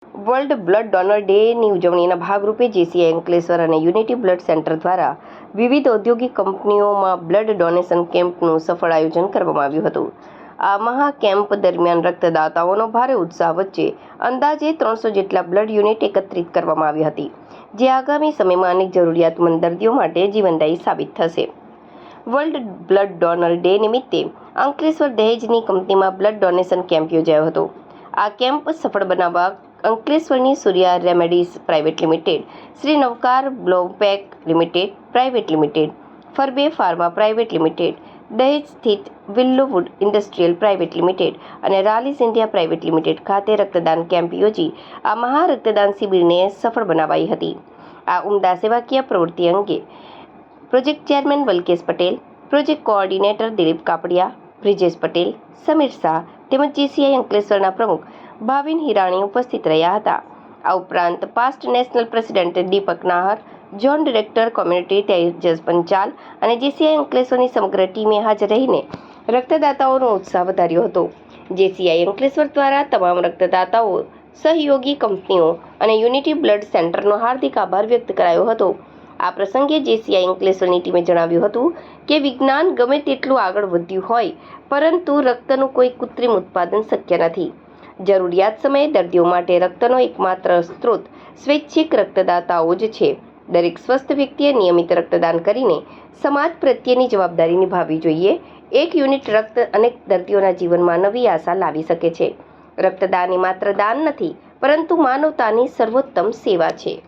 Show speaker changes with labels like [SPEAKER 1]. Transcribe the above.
[SPEAKER 1] World blood donor ડેની ઉજવણીના ભાગરૂપે JCI Ankleshwar અને યુનિટી બ્લડ સેન્ટર દ્વારા વિવિધ ઔદ્યોગિક કંપનીઓમાં બ્લડ ડોનેશન કેમ્પનું સફળ આયોજન કરવામાં આવ્યું હતું. આ મહા કેમ્પ દરમિયાન રક્તદાતાઓનો ભારે ઉત્સાહ વચ્ચે અંદાજે 300 જેટલા બ્લડ યુનિટ એકત્રિત કરવામાં આવી હતી, જે આગામી સમયમાં અનેક જરૂરિયાતમંદ દર્દીઓ માટે જીવનદાયી સાબિત થશે. વર્લ્ડ બ્લડ ડોનર ડે નિમિત્તે અંકલેશ્વર દહેજની કંપનીમાં બ્લડ ડોનેશન કેમ્પ યોજાયો હતો. આ કેમ્પ સફળ બનાવવા અંકલેશ્વરની Surya remedies private limited, Shri Navkar Blowpack limited private limited, Farbe pharma private limited, Dahej સ્થિત વિલ્લોવુડ ઇન્ડસ્ટ્રીયલ પ્રાઇવેટ લિમિટેડ અને રાલીસ ઇન્ડિયા પ્રાઇવેટ લિમિટેડ ખાતે રક્તદાન કેમ્પ યોજી આ મહા રક્તદાન શિબિરને સફળ બનાવાઈ હતી. આ ઉમદા સેવાકીય પ્રવૃત્તિ અંગે project chairman Valkesh Patel, project coordinator Dilip Kapadia, Brijesh Patel, Sameer Shah તેમજ જેસીઆઈ અંકલેશ્વરના પ્રમુખ ભાવિન હિરાણી ઉપસ્થિત રહ્યા હતા. આ ઉપરાંત past national president Deepak Nahar, zone director community Tejas Panchal અને જેસીઆઈ અંકલેશ્વરની સમગ્ર ટીમે હાજર રહીને રક્તદાતાઓનો ઉત્સાહ વધાર્યો હતો. જેસીઆઈ અંકલેશ્વર દ્વારા તમામ રક્તદાતાઓ, સહયોગી કંપનીઓ અને યુનિટી બ્લડ સેન્ટરનો હાર્દિક આભાર વ્યક્ત કરાયો હતો. આ પ્રસંગે જેસીઆઈ અંકલેશ્વરની ટીમે જણાવ્યું હતું કે વિજ્ઞાન ગમે તેટલું આગળ વધ્યું હોય, પરંતુ રક્તનું કોઈ કૃત્રિમ ઉત્પાદન શક્ય નથી. જરૂરિયાત સમયે દર્દીઓ માટે રક્તનો એકમાત્ર સ્ત્રોત સ્વૈચ્છિક રક્તદાતાઓ જ છે. દરેક સ્વસ્થ વ્યક્તિએ નિયમિત રક્તદાન કરીને સમાજ પ્રત્યેની જવાબદારી નિભાવવી જોઈએ. એક યુનિટ રક્ત અનેક દર્દીઓના જીવનમાં નવી આશા લાવી શકે છે. રક્તદાન એ માત્ર દાન નથી, પરંતુ માનવતાની સર્વોત્તમ સેવા છે.